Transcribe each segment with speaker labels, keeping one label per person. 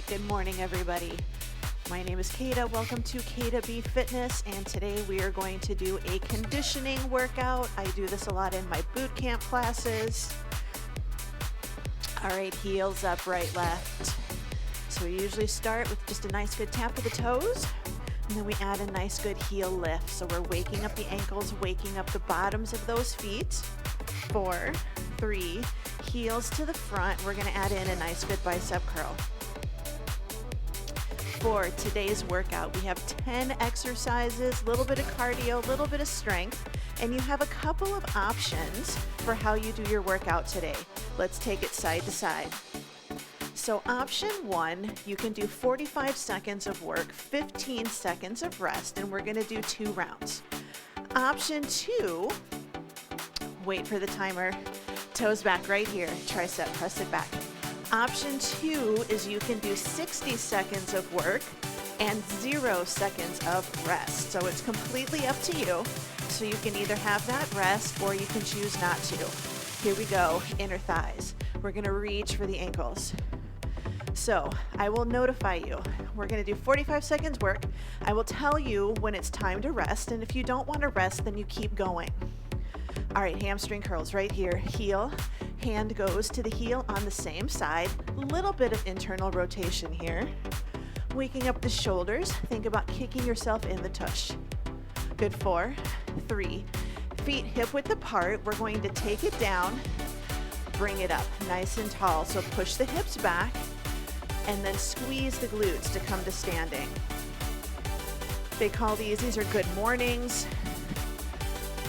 Speaker 1: right, good morning everybody. My name is Kata. Welcome to Kata B Fitness, and today we are going to do a conditioning workout. I do this a lot in my boot camp classes. All right, heels up, right, left. So we usually start with just a nice good tap of the toes, and then we add a nice good heel lift. So we're waking up the ankles, waking up the bottoms of those feet. 4, 3, heels to the front. We're gonna add in a nice good bicep curl. For today's workout, we have 10 exercises, a little bit of cardio, a little bit of strength, and you have a couple of options for how you do your workout today. Let's take it side to side. So option 1, you can do 45 seconds of work, 15 seconds of rest, and we're gonna do 2 rounds. Option 2, wait for the timer, toes back right here, tricep, press it back. Option 2 is you can do 60 seconds of work and 0 seconds of rest. So it's completely up to you. So you can either have that rest or you can choose not to. Here we go, inner thighs. We're gonna reach for the ankles. So I will notify you. We're gonna do 45 seconds work. I will tell you when it's time to rest, and if you don't wanna rest, then you keep going. All right, hamstring curls right here. Heel, hand goes to the heel on the same side. Little bit of internal rotation here. Waking up the shoulders. Think about kicking yourself in the tush. Good, 4, 3. Feet hip width apart. We're going to take it down, bring it up nice and tall. So push the hips back and then squeeze the glutes to come to standing. They call these are good mornings.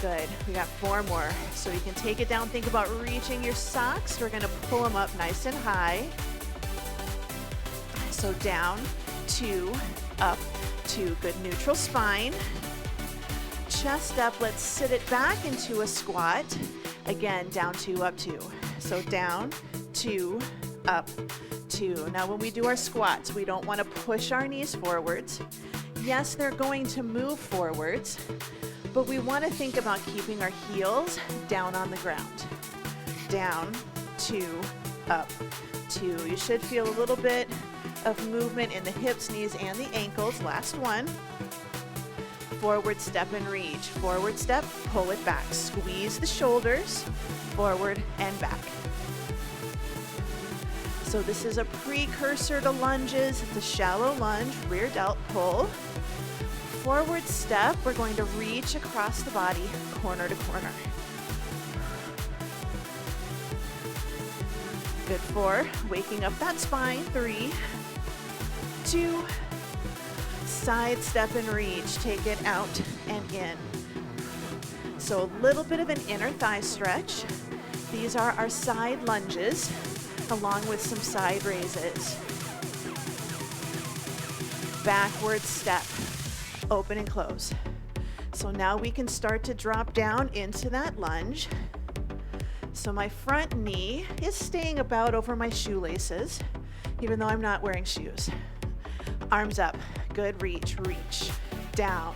Speaker 1: Good, we got 4 more. So you can take it down, think about reaching your socks. We're gonna pull them up nice and high. So down, 2, up, 2, good neutral spine. Chest up, let's sit it back into a squat. Again, down 2, up 2. So down, 2, up, 2. Now when we do our squats, we don't wanna push our knees forwards. Yes, they're going to move forwards, but we want to think about keeping our heels down on the ground. Down, 2, up, 2. You should feel a little bit of movement in the hips, knees, and the ankles. Last one. Forward step and reach. Forward step, pull it back. Squeeze the shoulders, forward and back. So this is a precursor to lunges. It's a shallow lunge, rear delt pull. Forward step, we're going to reach across the body, corner to corner. Good, 4, waking up that spine, 3, 2, side step and reach, take it out and in. So a little bit of an inner thigh stretch. These are our side lunges, along with some side raises. Backward step. Open and close. So now we can start to drop down into that lunge. So my front knee is staying about over my shoelaces, even though I'm not wearing shoes. Arms up, good, reach, reach, down.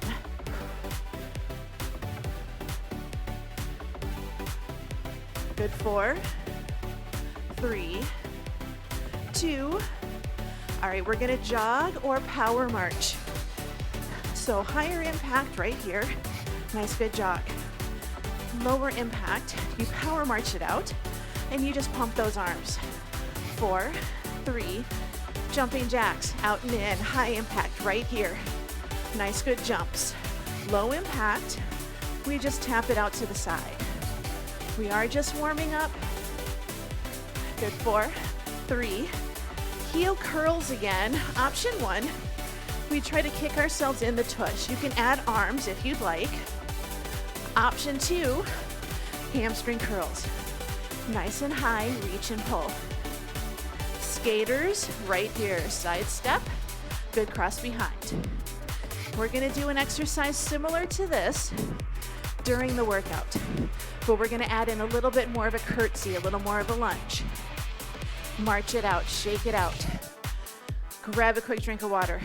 Speaker 1: Good, 4, 3, 2. All right, we're gonna jog or power march. So higher impact right here, nice good jog. Lower impact, you power march it out, and you just pump those arms. 4, 3, jumping jacks, out and in, high impact right here. Nice good jumps. Low impact, we just tap it out to the side. We are just warming up. Good, 4, 3, heel curls again. Option 1. We try to kick ourselves in the tush. You can add arms if you'd like. Option 2, hamstring curls. Nice and high, reach and pull. Skaters, right here, side step, good cross behind. We're gonna do an exercise similar to this during the workout, but we're gonna add in a little bit more of a curtsy, a little more of a lunge. March it out, shake it out. Grab a quick drink of water.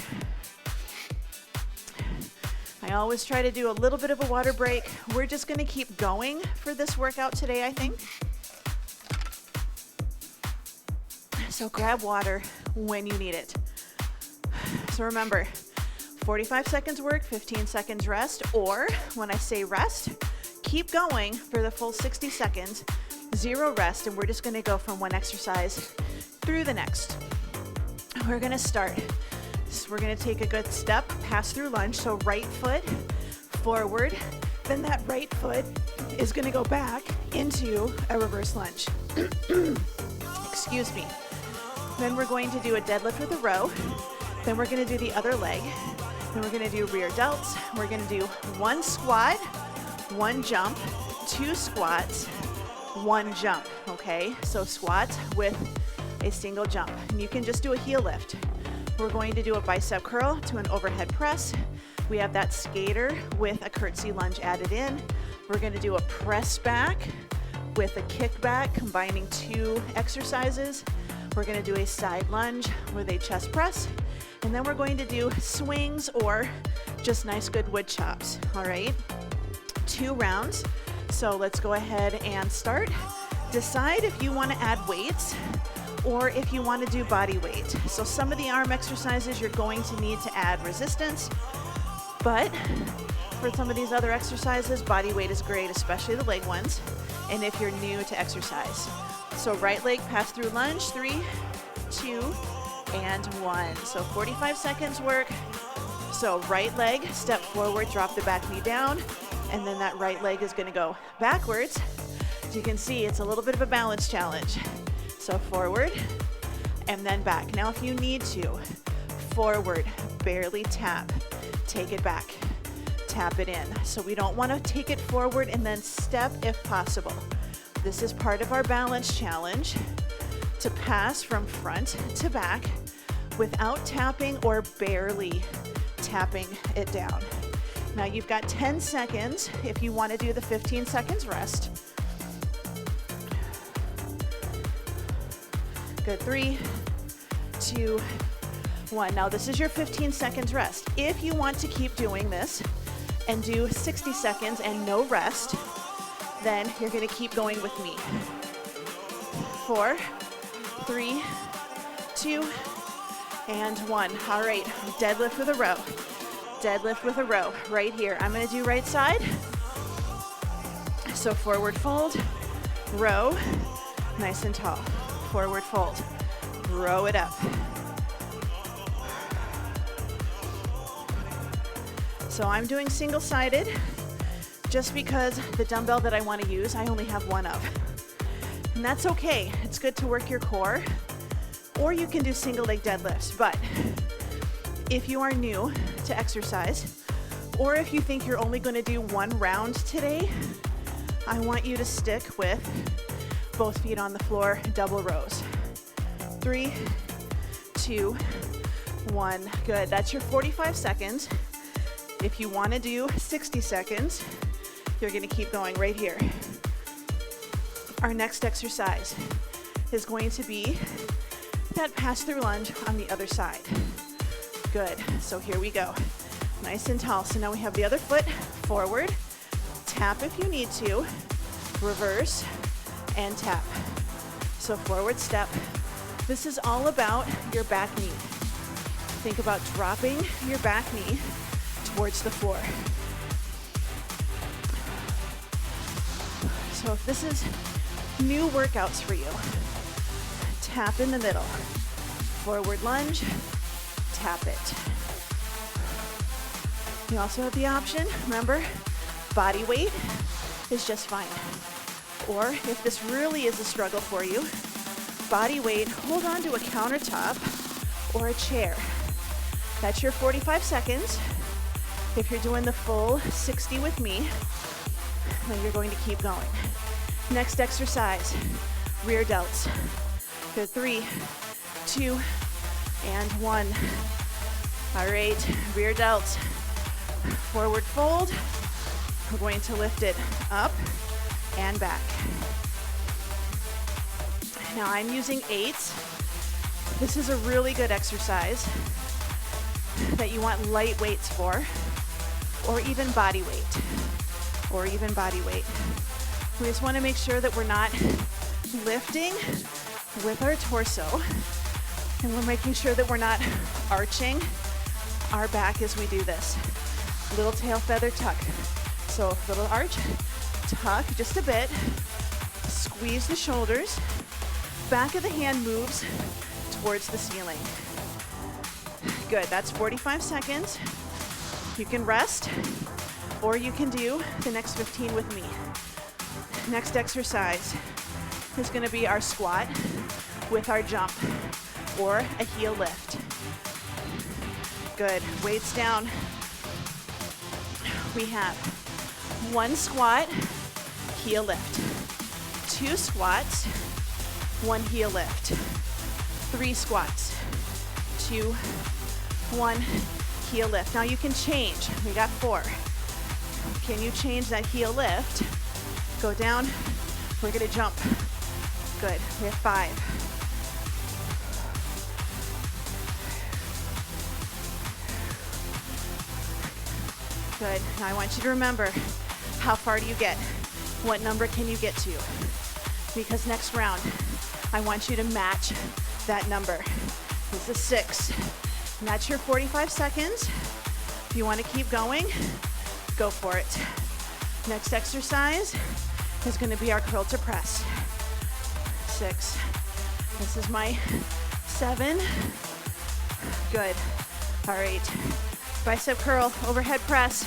Speaker 1: I always try to do a little bit of a water break. We're just gonna keep going for this workout today, I think. So grab water, when you need it. So remember, 45 seconds work, 15 seconds rest, or when I say rest, keep going for the full 60 seconds, 0 rest, and we're just gonna go from one exercise through the next. We're gonna start. So we're gonna take a good step, pass through lunge, so right foot forward, then that right foot is gonna go back into a reverse lunge. Excuse me. Then we're going to do a deadlift with a row. Then we're gonna do the other leg. Then we're gonna do rear delts. We're gonna do 1 squat, 1 jump, 2 squats, 1 jump, okay? So squats with a single jump. And you can just do a heel lift. We're going to do a bicep curl to an overhead press. We have that skater with a curtsy lunge added in. We're gonna do a press back with a kick back, combining 2 exercises. We're gonna do a side lunge with a chest press. And then we're going to do swings or just nice good wood chops, all right? 2 rounds. So let's go ahead and start. Decide if you want to add weights or if you want to do body weight. So some of the arm exercises you're going to need to add resistance, but for some of these other exercises, body weight is great, especially the leg ones, and if you're new to exercise. So right leg pass through lunge, 3, 2, and 1. So 45 seconds work. So right leg, step forward, drop the back knee down, and then that right leg is gonna go backwards. As you can see, it's a little bit of a balance challenge. So forward, and then back. Now if you need to, forward, barely tap, take it back, tap it in. So we don't wanna take it forward and then step if possible. This is part of our balance challenge, to pass from front to back without tapping or barely tapping it down. Now you've got 10 seconds if you want to do the 15 seconds rest. Good, 3, 2, 1. Now this is your 15 seconds rest. If you want to keep doing this and do 60 seconds and no rest, then you're gonna keep going with me. 4, 3, 2, and 1. All right, deadlift with a row. Deadlift with a row right here. I'm gonna do right side. So forward fold, row, nice and tall. Forward fold, row it up. So I'm doing single-sided just because the dumbbell that I want to use, I only have one of. And that's okay. It's good to work your core, or you can do single leg deadlifts. But if you are new to exercise, or if you think you're only going to do 1 round today, I want you to stick with both feet on the floor, double rows. 3, 2, 1. Good. That's your 45 seconds. If you want to do 60 seconds, you're going to keep going right here. Our next exercise is going to be that pass-through lunge on the other side. Good. So here we go. Nice and tall. So now we have the other foot forward. Tap if you need to. Reverse and tap. So forward step. This is all about your back knee. Think about dropping your back knee towards the floor. So if this is new workouts for you, tap in the middle. Forward lunge, tap it. You also have the option, remember, body weight is just fine. Or if this really is a struggle for you, body weight, hold on to a countertop or a chair. That's your 45 seconds. If you're doing the full 60 with me, then you're going to keep going. Next exercise, rear delts. Good, 3, 2, and 1. All right, rear delts. Forward fold. We're going to lift it up and back. Now I'm using 8s. This is a really good exercise that you want light weights for, or even body weight, or even body weight. We just want to make sure that we're not lifting with our torso And we're making sure that we're not arching our back as we do this. Little tail feather tuck. So little arch, tuck just a bit, squeeze the shoulders, back of the hand moves towards the ceiling. Good, that's 45 seconds. You can rest, or you can do the next 15 with me. Next exercise is gonna be our squat with our jump, or a heel lift. Good, weights down. We have 1 squat, heel lift, 2 squats, 1 heel lift, 3 squats, 2, 1 heel lift. Now you can change. We got 4. Can you change that heel lift? Go down. We're gonna jump. Good. We have 5. Good. Now I want you to remember, how far do you get? What number can you get to? Because next round, I want you to match that number. This is 6. And that's your 45 seconds. If you want to keep going, go for it. Next exercise is going to be our curl to press. 6. This is my 7. Good. All right. Bicep curl, overhead press.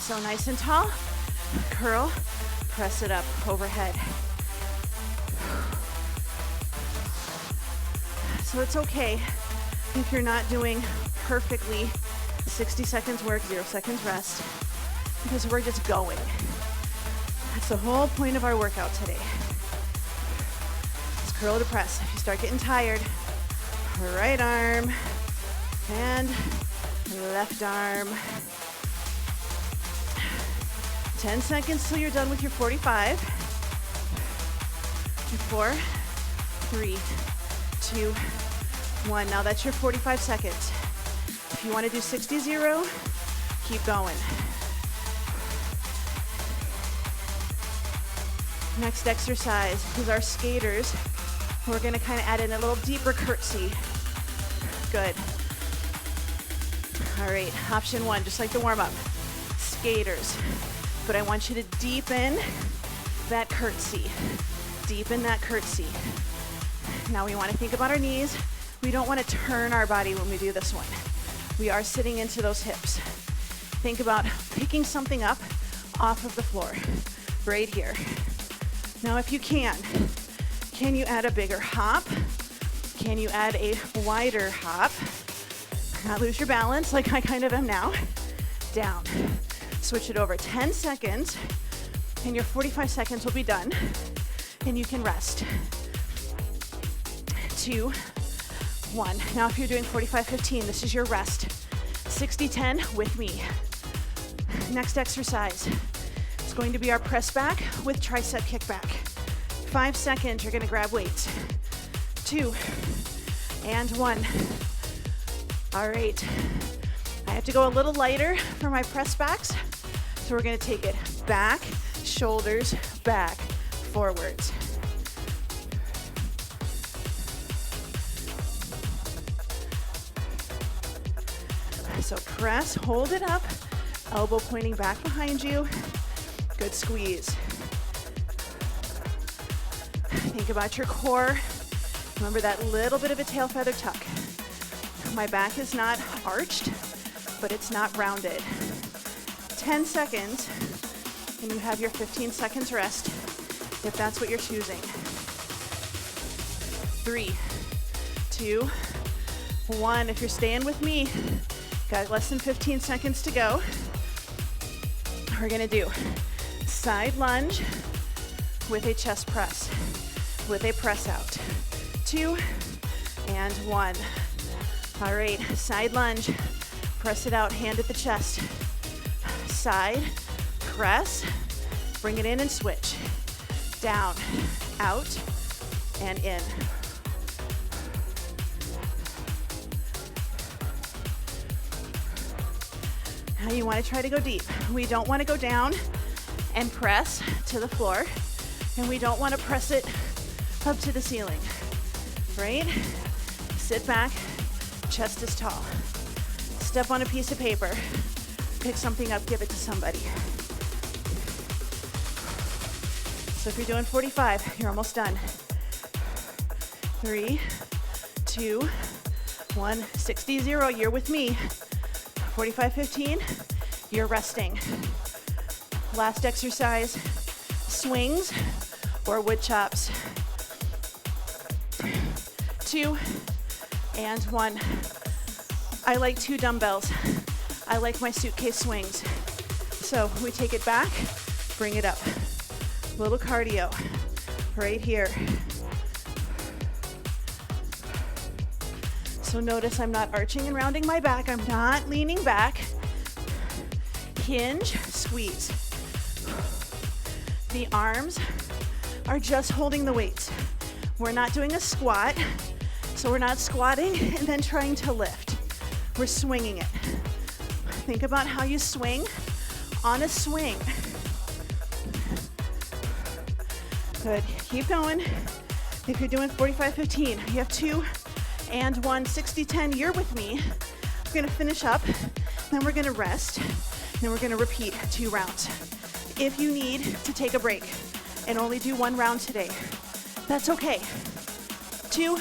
Speaker 1: So nice and tall. Curl, press it up overhead. So it's okay if you're not doing perfectly 60 seconds work, 0 seconds rest, because we're just going. That's the whole point of our workout today. It's curl to press. If you start getting tired, right arm and left arm. 10 seconds till you're done with your 45. 4, 3, 2, 1. Now that's your 45 seconds. If you want to do 60-0, keep going. Next exercise is our skaters. We're going to kind of add in a little deeper curtsy. Good. All right, option 1, just like the warm-up, skaters. But I want you to deepen that curtsy. Deepen that curtsy. Now we want to think about our knees. We don't want to turn our body when we do this one. We are sitting into those hips. Think about picking something up off of the floor, right here. Now if you can you add a bigger hop? Can you add a wider hop? Not lose your balance like I kind of am now. Down. Switch it over. 10 seconds, and your 45 seconds will be done, and you can rest. 2, 1. Now if you're doing 45-15, this is your rest. 60-10 with me. Next exercise is going to be our press back with tricep kickback. 5 seconds, you're gonna grab weights. 2, and 1. All right. I have to go a little lighter for my press backs. So we're gonna take it back, shoulders, back, forwards. So press, hold it up, elbow pointing back behind you. Good squeeze. Think about your core. Remember that little bit of a tail feather tuck. My back is not arched, but it's not rounded. 10 seconds, and you have your 15 seconds rest, if that's what you're choosing. 3, 2, 1. If you're staying with me, got less than 15 seconds to go. We're gonna do side lunge with a chest press, with a press out. 2, and 1. All right, side lunge, press it out, hand at the chest. Side, press, bring it in and switch. Down, out, and in. Now you want to try to go deep. We don't want to go down and press to the floor, and we don't want to press it up to the ceiling. right? Sit back, chest is tall. Step on a piece of paper, pick something up, give it to somebody. So if you're doing 45, you're almost done. 3, 2, 1, 60, 0, you're with me. 45, 15, you're resting. Last exercise, swings or wood chops. 2 and 1. I like 2 dumbbells. I like my suitcase swings. So we take it back, bring it up. Little cardio right here. So notice I'm not arching and rounding my back. I'm not leaning back. Hinge, squeeze. The arms are just holding the weights. We're not doing a squat, so we're not squatting and then trying to lift. We're swinging it. Think about how you swing on a swing. Good, keep going. If you're doing 45, 15, you have 2 and 1, 60, 10, you're with me. We're gonna finish up, then we're gonna rest, then we're gonna repeat 2 rounds. If you need to take a break and only do 1 round today, that's okay. 2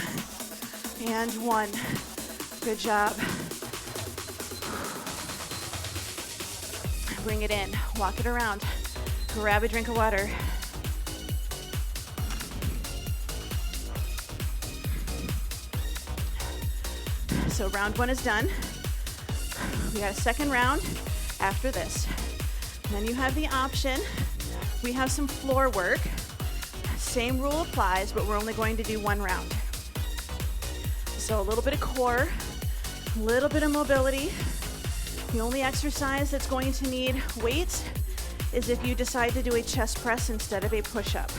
Speaker 1: and 1, good job. Bring it in, walk it around, grab a drink of water. So round 1 is done. We got a second round after this. And then you have the option. We have some floor work. Same rule applies, but we're only going to do 1 round. So a little bit of core, a little bit of mobility. The only exercise that's going to need weights is if you decide to do a chest press instead of a push-up.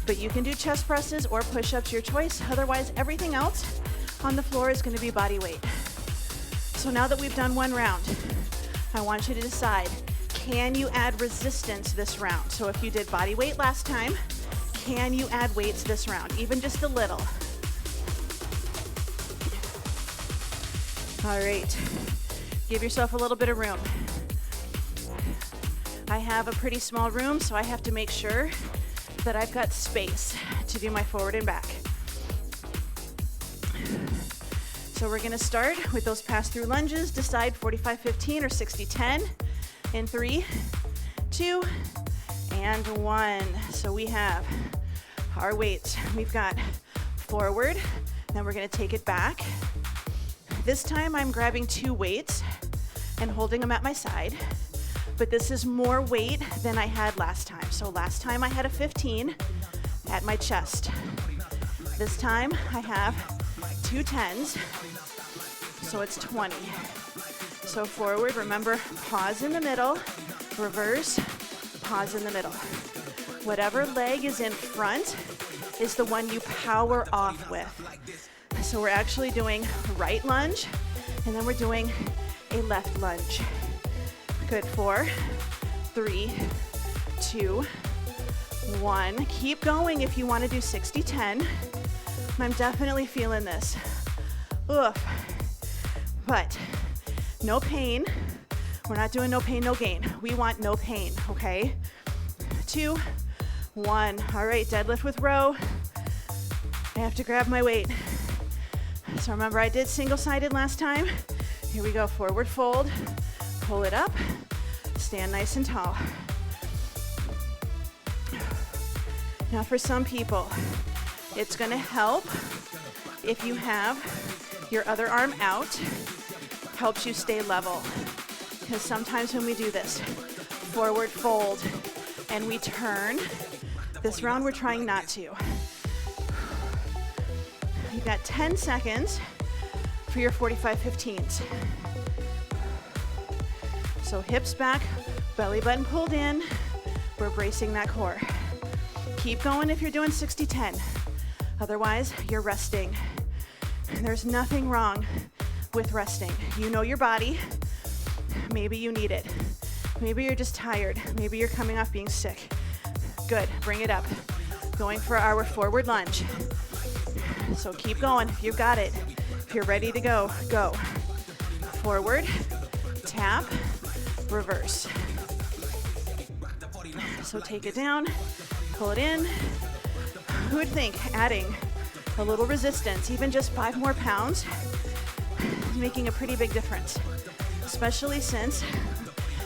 Speaker 1: But you can do chest presses or push-ups, your choice. Otherwise, everything else on the floor is going to be body weight. So now that we've done 1 round, I want you to decide, can you add resistance this round? So if you did body weight last time, can you add weights this round? Even just a little. All right, give yourself a little bit of room. I have a pretty small room, so I have to make sure that I've got space to do my forward and back. So we're gonna start with those pass-through lunges. Decide 45-15 or 60-10 in 3, 2, and 1. So we have our weights. We've got forward, then we're gonna take it back. This time I'm grabbing 2 weights and holding them at my side, but this is more weight than I had last time. So last time I had a 15 at my chest. This time I have 2 10s. So it's 20. So forward, remember, pause in the middle, reverse, pause in the middle. Whatever leg is in front is the one you power off with. So we're actually doing right lunge, and then we're doing a left lunge. Good, 4, 3, 2, 1. Keep going if you want to do 60-10. I'm definitely feeling this. Oof. But no pain. We're not doing no pain, no gain. We want no pain, okay? 2, 1. All right, deadlift with row. I have to grab my weight. So remember, I did single-sided last time. Here we go, forward fold. Pull it up. Stand nice and tall. Now for some people, it's gonna help if you have your other arm out. Helps you stay level. Because sometimes when we do this, forward fold, and we turn, this round we're trying not to. You've got 10 seconds for your 45-15s. So hips back, belly button pulled in. We're bracing that core. Keep going if you're doing 60-10. Otherwise, you're resting. There's nothing wrong with resting. You know your body. Maybe you need it. Maybe you're just tired. Maybe you're coming off being sick. Good, bring it up. Going for our forward lunge. So keep going. You've got it. If you're ready to go, go. Forward, tap, reverse. So take it down, pull it in. Who would think adding a little resistance, even just 5 more pounds, is making a pretty big difference, especially since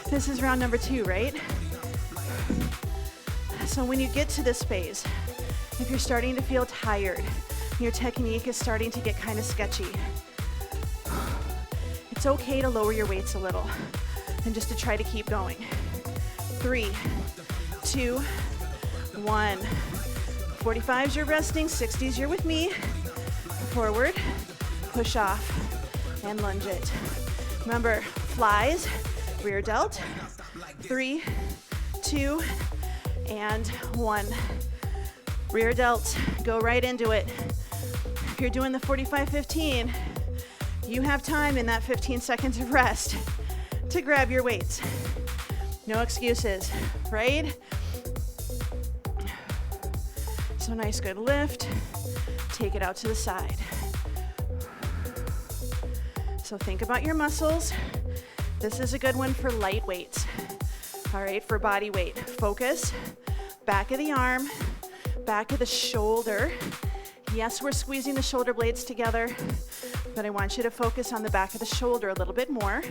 Speaker 1: this is round number 2, right? So when you get to this phase, if you're starting to feel tired, your technique is starting to get kind of sketchy, it's okay to lower your weights a little and just to try to keep going. 3, 2, 1. 45s you're resting, 60s you're with me. Forward, push off, and lunge it. Remember, flies, rear delt. 3, 2, and 1. Rear delt, go right into it. If you're doing the 45-15, you have time in that 15 seconds of rest to grab your weights. No excuses, right? So nice, good lift. Take it out to the side. So think about your muscles. This is a good one for light weights. All right, for body weight. Focus, back of the arm, back of the shoulder. Yes, we're squeezing the shoulder blades together, but I want you to focus on the back of the shoulder a little bit more.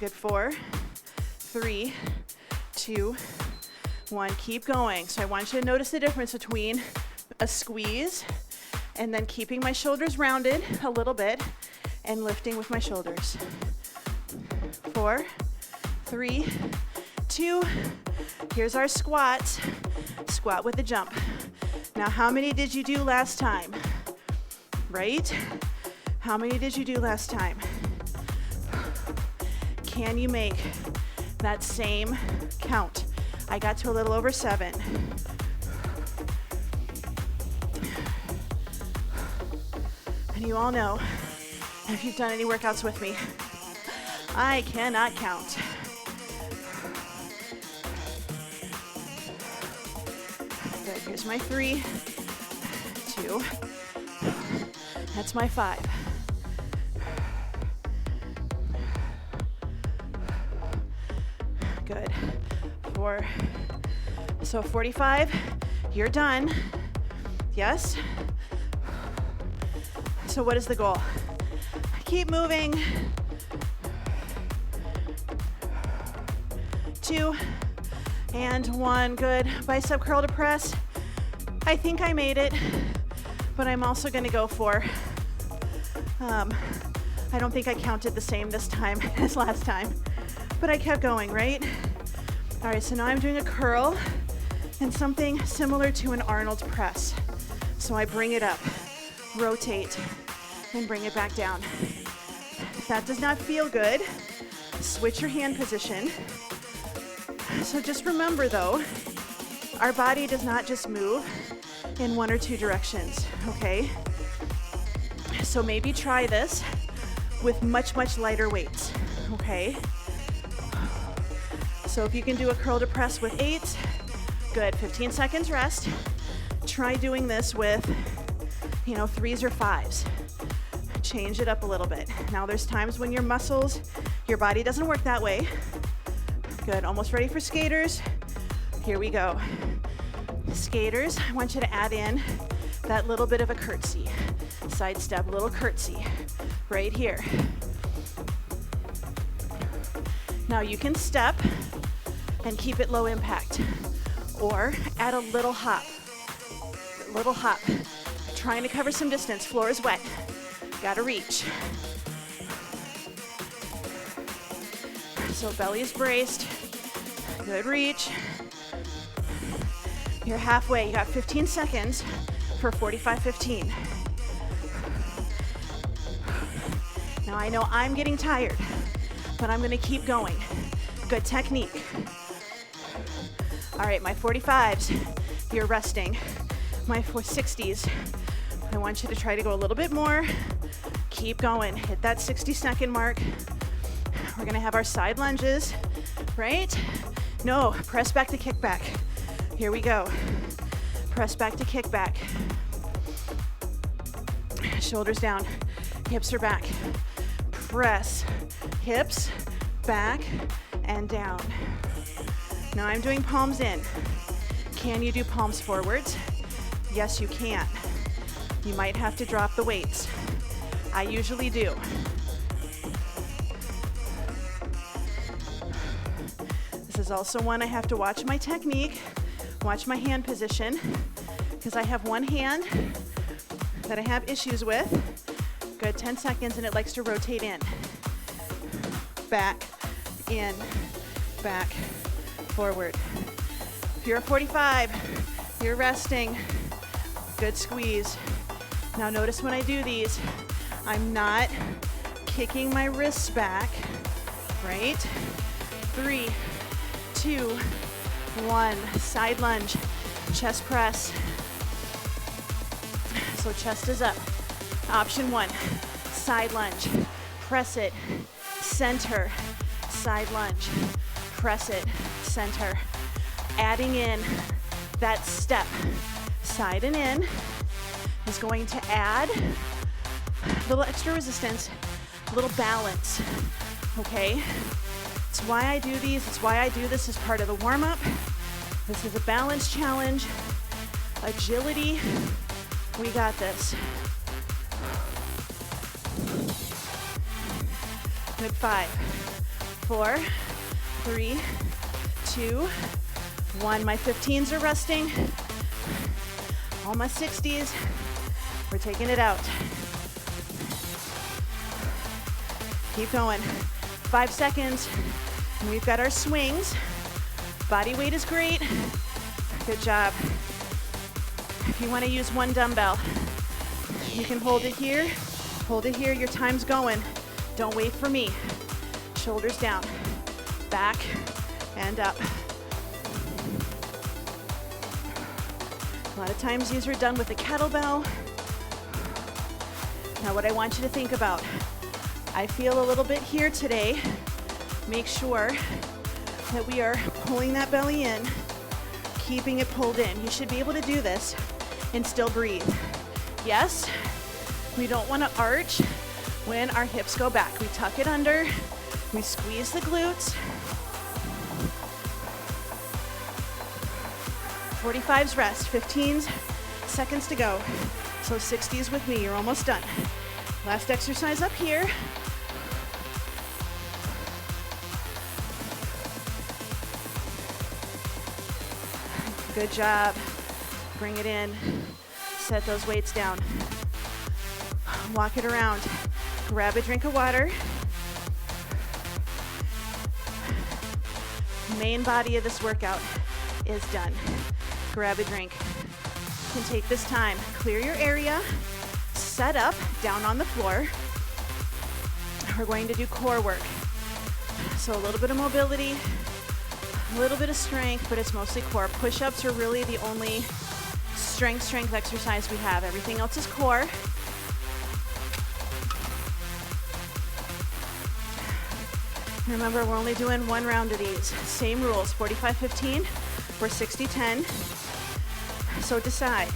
Speaker 1: Good. 4, 3, 2, 1. Keep going. So I want you to notice the difference between a squeeze and then keeping my shoulders rounded a little bit and lifting with my shoulders. 4, 3, 2. Here's our squats. Squat with the jump. Now, how many did you do last time? Right? How many did you do last time? Can you make that same count? I got to a little over 7. And you all know, if you've done any workouts with me, I cannot count. Good, here's my 3, 2, that's my 5. Good. 4. So 45, you're done. Yes? So what is the goal? Keep moving. 2 and 1. Good. Bicep curl to press. I think I made it, but I'm also going to go for, I don't think I counted the same this time as last time, but I kept going, right? All right, so now I'm doing a curl and something similar to an Arnold press. So I bring it up, rotate, and bring it back down. If that does not feel good, switch your hand position. So just remember though, our body does not just move in 1 or 2 directions, okay? So maybe try this with much, much lighter weights, okay? So if you can do a curl to press with 8, good, 15 seconds rest. Try doing this with, 3s or 5s. Change it up a little bit. Now there's times when your muscles, your body doesn't work that way. Good, almost ready for skaters. Here we go. Skaters, I want you to add in that little bit of a curtsy. Side step, little curtsy, right here. Now you can step and keep it low impact, or add a little hop. Trying to cover some distance, floor is wet. Gotta reach. So belly is braced, good reach. You're halfway, you got 15 seconds for 45-15. Now I know I'm getting tired, but I'm gonna keep going. Good technique. All right, my 45s, you're resting. My 60s, I want you to try to go a little bit more. Keep going, hit that 60-second mark. We're gonna have our side lunges, right? No, press back to kick back. Here we go. Press back to kick back. Shoulders down, hips are back. Press, hips, back, and down. Now I'm doing palms in. Can you do palms forwards? Yes, you can. You might have to drop the weights. I usually do. This is also one I have to watch my technique, watch my hand position, because I have one hand that I have issues with. Good, 10 seconds, and it likes to rotate in. Back, in, back, forward. If you're at 45, you're resting. Good squeeze. Now notice when I do these, I'm not kicking my wrists back, right? 3, 2, 1, side lunge, chest press. So chest is up. Option 1, side lunge, press it, center, side lunge, press it, center. Adding in that step, side and in, is going to add a little extra resistance, a little balance, okay? It's why I do these, it's why I do this as part of the warm-up. This is a balance challenge, agility, we got this. Good, 5, 4, 3, 2, 1. My 15s are resting. All my 60s, we're taking it out. Keep going. 5 seconds, and we've got our swings. Body weight is great. Good job. If you want to use one dumbbell, you can hold it here, your time's going. Don't wait for me. Shoulders down, back and up. A lot of times these are done with a kettlebell. Now what I want you to think about, I feel a little bit here today. Make sure that we are pulling that belly in, keeping it pulled in. You should be able to do this and still breathe. Yes, we don't want to arch when our hips go back. We tuck it under, we squeeze the glutes. 45s rest, 15 seconds to go. So 60s with me, you're almost done. Last exercise up here. Good job. Bring it in. Set those weights down. Walk it around. Grab a drink of water. Main body of this workout is done. Grab a drink. You can take this time. Clear your area. Set up down on the floor. We're going to do core work. So a little bit of mobility, a little bit of strength, but it's mostly core. Push-ups are really the only strength exercise we have. Everything else is core. Remember, we're only doing one round of these. Same rules, 45-15 or 60-10. So decide,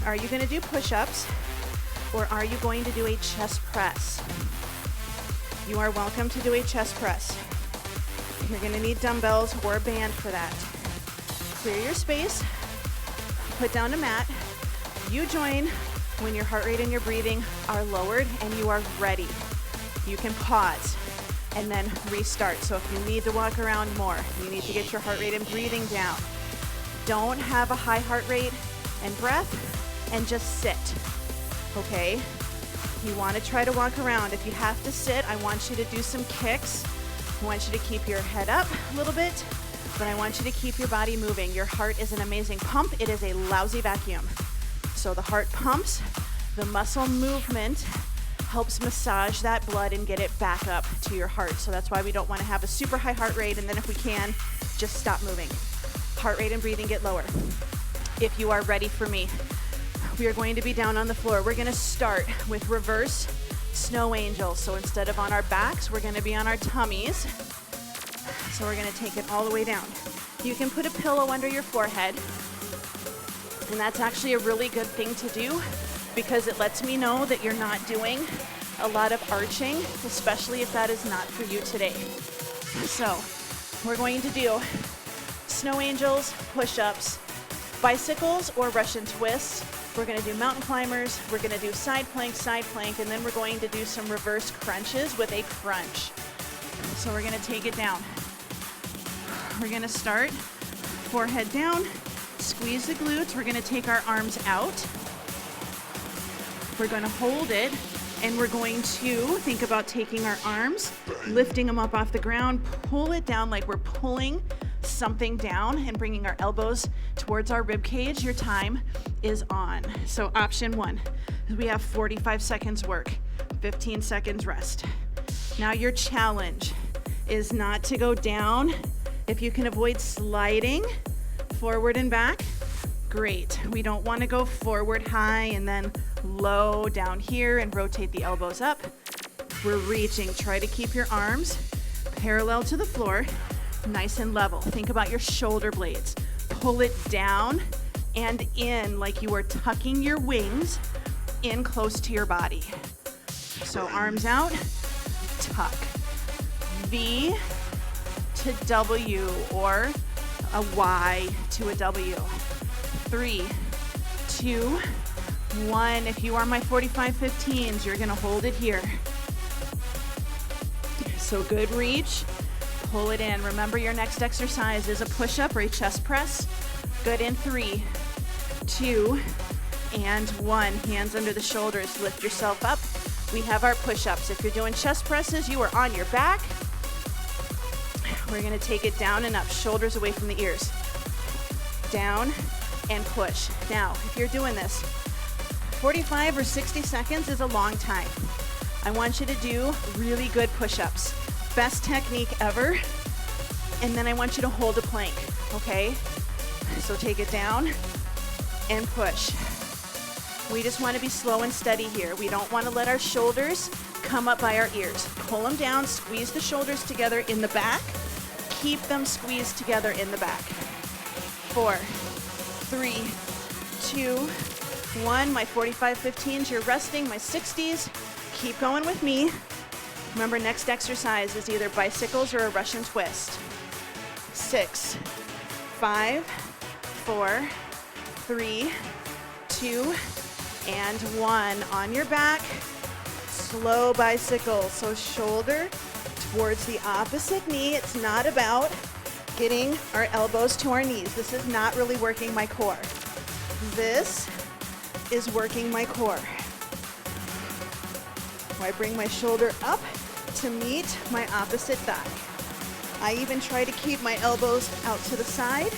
Speaker 1: are you going to do push-ups or are you going to do a chest press? You are welcome to do a chest press. You're going to need dumbbells or a band for that. Clear your space, put down a mat. You join when your heart rate and your breathing are lowered and you are ready. You can pause and then restart. So if you need to walk around more, you need to get your heart rate and breathing down. Don't have a high heart rate and breath and just sit, okay? You want to try to walk around. If you have to sit, I want you to do some kicks. I want you to keep your head up a little bit, but I want you to keep your body moving. Your heart is an amazing pump. It is a lousy vacuum. So the heart pumps, the muscle movement helps massage that blood and get it back up to your heart. So that's why we don't want to have a super high heart rate, and then if we can, just stop moving. Heart rate and breathing get lower. If you are ready for me, we are going to be down on the floor. We're going to start with reverse snow angels. So instead of on our backs, we're going to be on our tummies. So we're going to take it all the way down. You can put a pillow under your forehead. And that's actually a really good thing to do because it lets me know that you're not doing a lot of arching, especially if that is not for you today. So we're going to do snow angels, push-ups, bicycles, or Russian twists. We're going to do mountain climbers, we're going to do side plank, and then we're going to do some reverse crunches with a crunch. So we're going to take it down. We're going to start forehead down, squeeze the glutes. We're going to take our arms out. We're going to hold it, and we're going to think about taking our arms, lifting them up off the ground, pull it down like we're pulling something down and bringing our elbows towards our rib cage. Your time is on. So option one, we have 45 seconds work, 15 seconds rest. Now your challenge is not to go down. If you can avoid sliding forward and back, great. We don't want to go forward high and then low down here and rotate the elbows up. We're reaching. Try to keep your arms parallel to the floor, nice and level. Think about your shoulder blades. Pull it down and in like you are tucking your wings in close to your body. So arms out, tuck. V to W or a Y to a W. 3, 2, 1. If you are my 45-15s, you're gonna hold it here. So good reach, pull it in. Remember your next exercise is a push-up or a chest press. Good in 3, 2, and 1. Hands under the shoulders, lift yourself up. We have our push-ups. If you're doing chest presses, you are on your back. We're gonna take it down and up, shoulders away from the ears. Down and push. Now, if you're doing this, 45 or 60 seconds is a long time. I want you to do really good push-ups. Best technique ever. And then I want you to hold a plank, okay? So take it down and push. We just want to be slow and steady here. We don't want to let our shoulders come up by our ears. Pull them down, squeeze the shoulders together in the back. Keep them squeezed together in the back. 4, 3, 2, 1. My 45-15s, you're resting. My 60s, keep going with me. Remember, next exercise is either bicycles or a Russian twist. 6, 5, 4, 3, 2, and 1. On your back, slow bicycle. So shoulder towards the opposite knee. It's not about getting our elbows to our knees. This is not really working my core. This is working my core. I bring my shoulder up to meet my opposite thigh. I even try to keep my elbows out to the side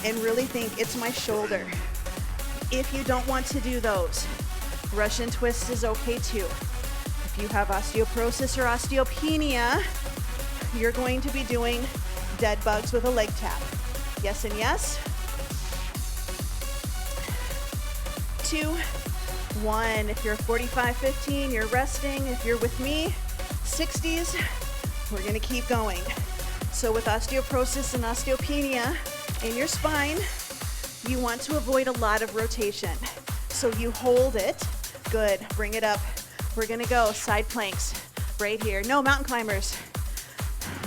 Speaker 1: and really think it's my shoulder. If you don't want to do those, Russian twist is okay too. If you have osteoporosis or osteopenia, you're going to be doing dead bugs with a leg tap. Yes and yes. 2, 1. If you're 45-15, you're resting. If you're with me, 60s, we're gonna keep going. So with osteoporosis and osteopenia in your spine, you want to avoid a lot of rotation. So you hold it. Good, bring it up. We're gonna go side planks right here. No, mountain climbers.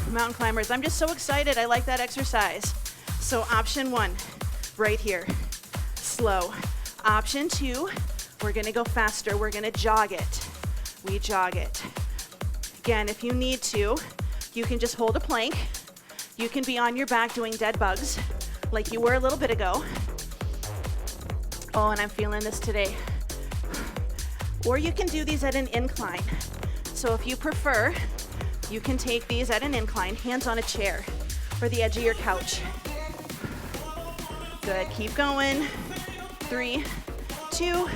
Speaker 1: Mountain climbers. I'm just so excited. I like that exercise. So option 1, right here, slow. Option 2, we're gonna go faster. We're gonna jog it. We jog it. Again, if you need to, you can just hold a plank. You can be on your back doing dead bugs like you were a little bit ago. Oh, and I'm feeling this today. Or you can do these at an incline. So if you prefer, you can take these at an incline, hands on a chair or the edge of your couch. Good, keep going. 3, 2,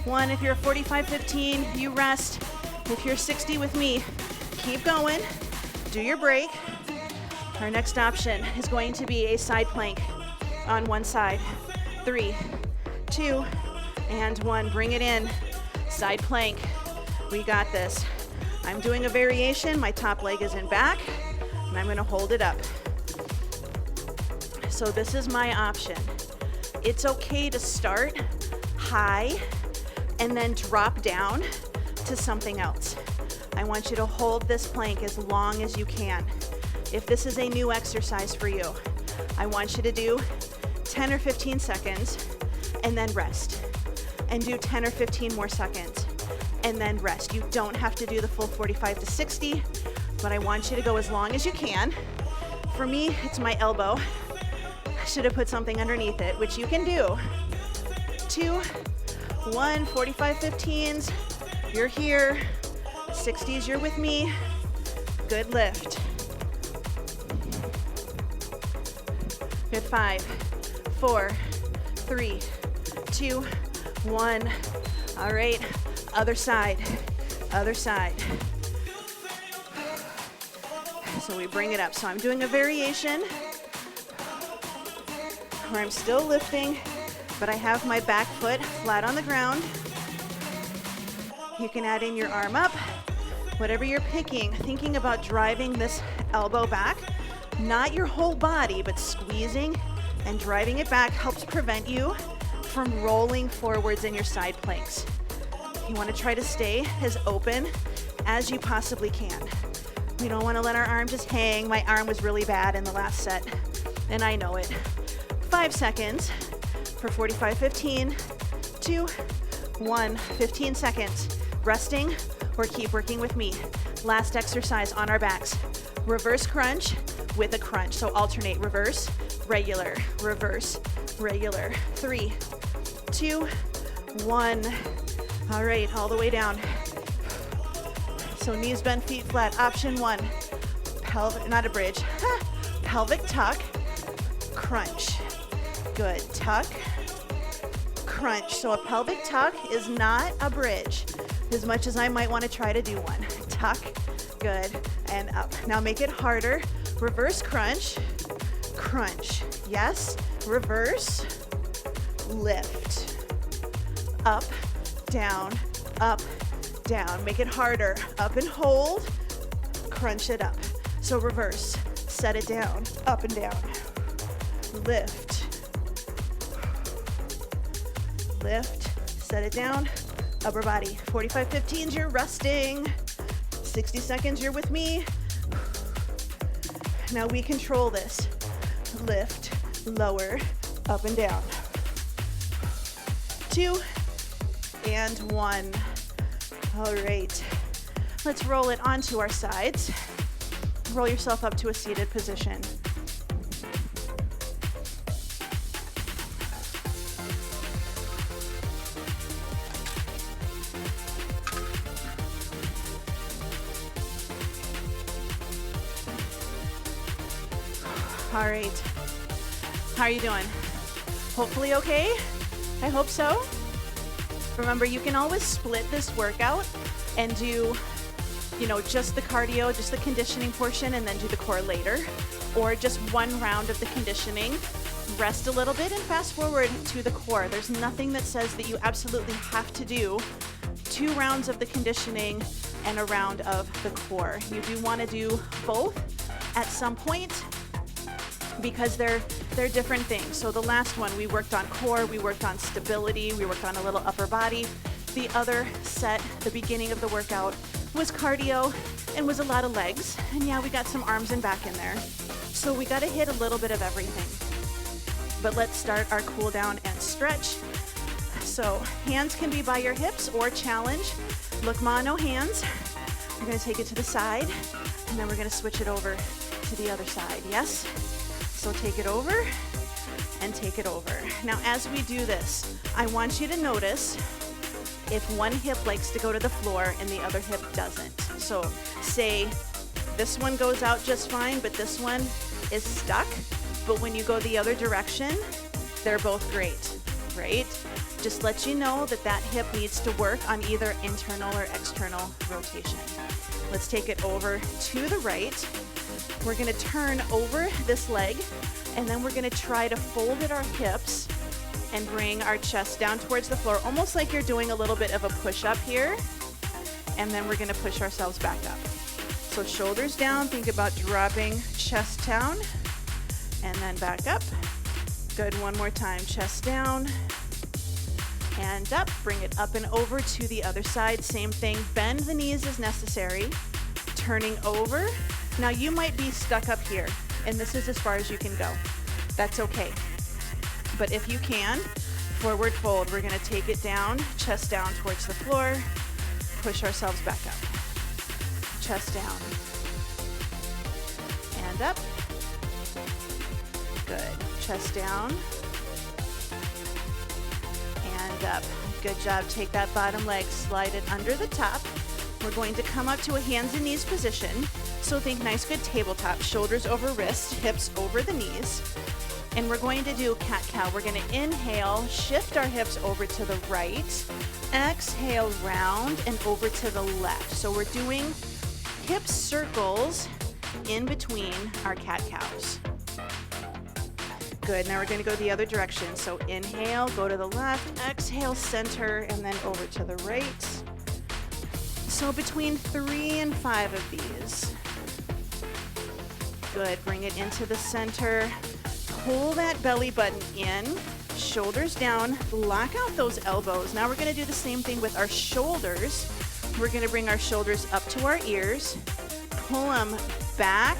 Speaker 1: 1. If you're 45-15, you rest. If you're 60 with me, keep going. Do your break. Our next option is going to be a side plank on one side. 3, 2, and 1. Bring it in. Side plank. We got this. I'm doing a variation. My top leg is in back, and I'm going to hold it up. So this is my option. It's okay to start high and then drop down to something else. I want you to hold this plank as long as you can. If this is a new exercise for you, I want you to do 10 or 15 seconds and then rest. And do 10 or 15 more seconds and then rest. You don't have to do the full 45 to 60, but I want you to go as long as you can. For me, it's my elbow. I should have put something underneath it, which you can do. 2, 1, 45, 15s. You're here. 60s, you're with me. Good lift. Good 5, 4, 3, 2, 1. All right, other side, other side. So we bring it up. So I'm doing a variation where I'm still lifting, but I have my back foot flat on the ground. You can add in your arm up, whatever you're picking, thinking about driving this elbow back, not your whole body, but squeezing and driving it back helps prevent you from rolling forwards in your side planks. You want to try to stay as open as you possibly can. We don't want to let our arm just hang. My arm was really bad in the last set, and I know it. 5 seconds for 45, 15, 2, 1, 15 seconds. Resting or keep working with me. Last exercise on our backs. Reverse crunch with a crunch. So alternate reverse, regular, reverse, regular. 3, 2, 1. All right, all the way down. So knees bent, feet flat. Option 1, pelvic, not a bridge, pelvic tuck, crunch. Good, tuck, crunch. So a pelvic tuck is not a bridge, as much as I might want to try to do one. Tuck, good, and up. Now make it harder. Reverse crunch, crunch. Yes, reverse, lift. Up, down, up, down. Make it harder. Up and hold, crunch it up. So reverse, set it down, up and down. Lift, lift, set it down, upper body. 45, 15s, you're resting. 60 seconds, you're with me. Now we control this. Lift, lower, up and down. 2 and 1. All right, let's roll it onto our sides. Roll yourself up to a seated position. All right, how are you doing? Hopefully okay? I hope so. Remember, you can always split this workout and do, just the cardio, just the conditioning portion, and then do the core later. Or just one round of the conditioning, rest a little bit, and fast forward to the core. There's nothing that says that you absolutely have to do 2 rounds of the conditioning and a round of the core. You do want to do both at some point, because they're different things. So the last one, we worked on core, we worked on stability, we worked on a little upper body. The other set, the beginning of the workout, was cardio and was a lot of legs. And yeah, we got some arms and back in there. So we got to hit a little bit of everything. But let's start our cool down and stretch. So hands can be by your hips or challenge. Look, no hands. We're going to take it to the side, and then we're going to switch it over to the other side. Yes? So take it over and take it over. Now, as we do this, I want you to notice if one hip likes to go to the floor and the other hip doesn't. So say this one goes out just fine, but this one is stuck. But when you go the other direction, they're both great, right? Just let you know that that hip needs to work on either internal or external rotation. Let's take it over to the right. We're going to turn over this leg, and then we're going to try to fold at our hips and bring our chest down towards the floor, almost like you're doing a little bit of a push-up here, and then we're going to push ourselves back up. So shoulders down, think about dropping chest down, and then back up, Good, one more time, chest down and up. Bring it up and over to the other side. Same thing, bend the knees as necessary. Turning over. Now you might be stuck up here, and this is as far as you can go. That's okay. But if you can, forward fold. We're gonna take it down, chest down towards the floor, push ourselves back up. Chest down and up. Good, chest down and up. Good job, take that bottom leg, slide it under the top. We're going to come up to a hands and knees position. So think nice, good tabletop, shoulders over wrist, hips over the knees. And we're going to do cat-cow. We're gonna inhale, shift our hips over to the right, exhale, round and over to the left. So we're doing hip circles in between our cat-cows. Good, now we're gonna go the other direction. So inhale, go to the left, exhale, center, and then over to the right. So between 3 and 5 of these. Good, bring it into the center. Pull that belly button in, shoulders down, lock out those elbows. Now we're gonna do the same thing with our shoulders. We're gonna bring our shoulders up to our ears, pull them back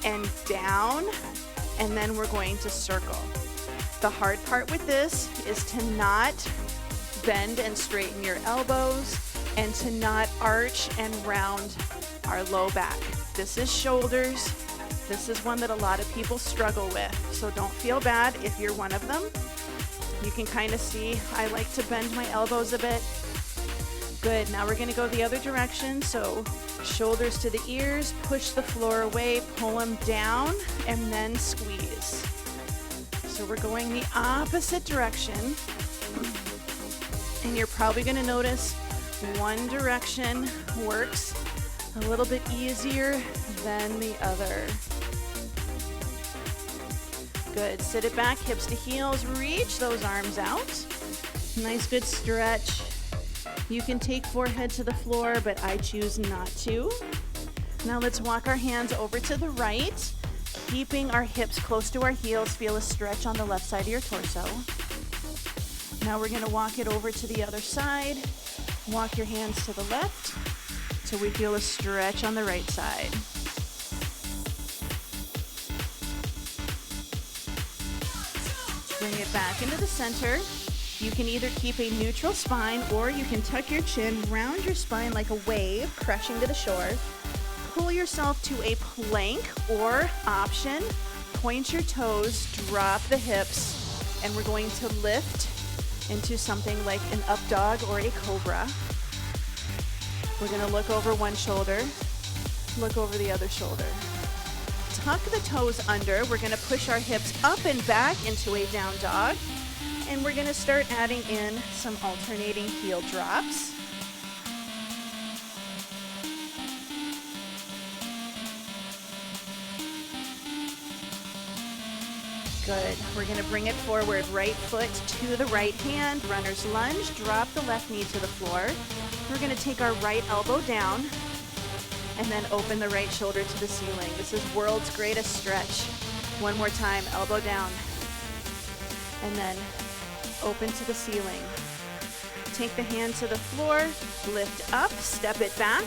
Speaker 1: and down, and then we're going to circle. The hard part with this is to not bend and straighten your elbows and to not arch and round our low back. This is shoulders. This is one that a lot of people struggle with, so don't feel bad if you're one of them. You can kind of see I like to bend my elbows a bit. Good, now we're gonna go the other direction, so shoulders to the ears, push the floor away, pull them down, and then squeeze. So we're going the opposite direction, and you're probably gonna notice one direction works a little bit easier than the other. Good, sit it back, hips to heels, reach those arms out. Nice, good stretch. You can take forehead to the floor, but I choose not to. Now let's walk our hands over to the right, keeping our hips close to our heels. Feel a stretch on the left side of your torso. Now we're gonna walk it over to the other side. Walk your hands to the left till we feel a stretch on the right side. Bring it back into the center. You can either keep a neutral spine or you can tuck your chin, round your spine like a wave, crashing to the shore. Pull yourself to a plank or option, point your toes, drop the hips, and we're going to lift into something like an up dog or a cobra. We're gonna look over one shoulder, look over the other shoulder. Tuck the toes under. We're gonna push our hips up and back into a down dog. And we're gonna start adding in some alternating heel drops. Good, we're gonna bring it forward, right foot to the right hand, runner's lunge, drop the left knee to the floor. We're gonna take our right elbow down and then open the right shoulder to the ceiling. This is world's greatest stretch. One more time, elbow down, and then open to the ceiling. Take the hand to the floor, lift up, step it back.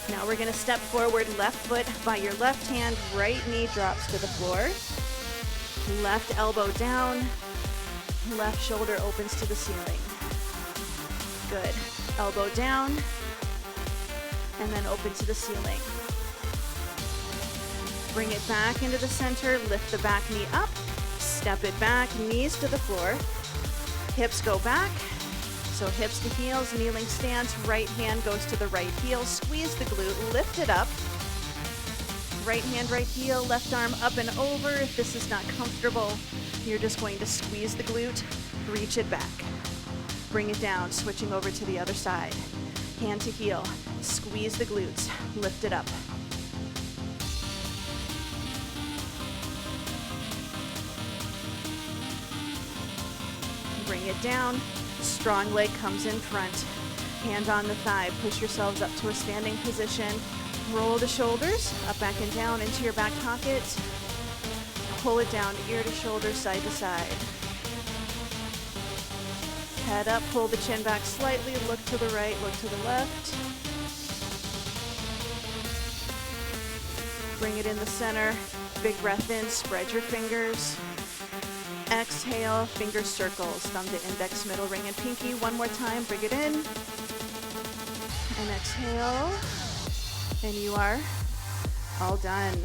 Speaker 1: Now we're gonna step forward, left foot by your left hand, right knee drops to the floor. Left elbow down, left shoulder opens to the ceiling. Good, elbow down, and then open to the ceiling. Bring it back into the center, lift the back knee up, step it back, knees to the floor. Hips go back, so hips to heels, kneeling stance, right hand goes to the right heel, squeeze the glute, lift it up. Right hand, right heel, left arm up and over. If this is not comfortable, you're just going to squeeze the glute, reach it back. Bring it down, switching over to the other side. Hand to heel, squeeze the glutes, lift it up. Bring it down, strong leg comes in front. Hand on the thigh, push yourselves up to a standing position. Roll the shoulders up, back, and down into your back pocket. Pull it down, ear to shoulder, side to side. Head up, pull the chin back slightly, look to the right, look to the left. Bring it in the center. Big breath in, spread your fingers. Exhale, finger circles, thumb to index, middle, ring, and pinky. One more time, bring it in. And exhale. And you are all done.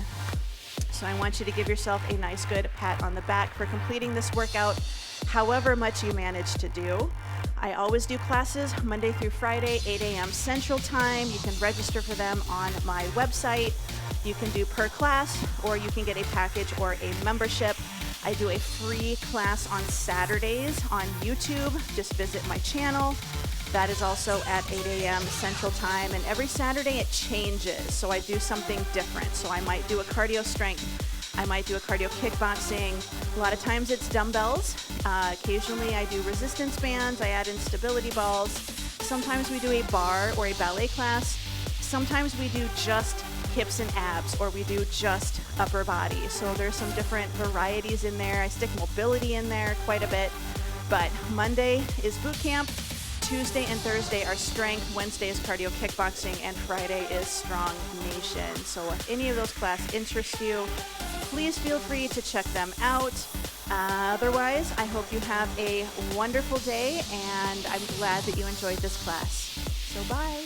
Speaker 1: So I want you to give yourself a nice good pat on the back for completing this workout, however much you manage to do. I always do classes Monday through Friday, 8 a.m. Central Time. You can register for them on my website. You can do per class, or you can get a package or a membership. I do a free class on Saturdays on YouTube. Just visit my channel. That is also at 8 a.m. Central Time, and every Saturday it changes, so I do something different. So I might do a cardio strength, I might do a cardio kickboxing. A lot of times it's dumbbells. Occasionally I do resistance bands, I add in stability balls. Sometimes we do a bar or a ballet class. Sometimes we do just hips and abs, or we do just upper body. So there's some different varieties in there. I stick mobility in there quite a bit. But Monday is boot camp. Tuesday and Thursday are strength, Wednesday is cardio kickboxing, and Friday is strong nation. So if any of those classes interest you, please feel free to check them out. Otherwise, I hope you have a wonderful day, and I'm glad that you enjoyed this class. So bye.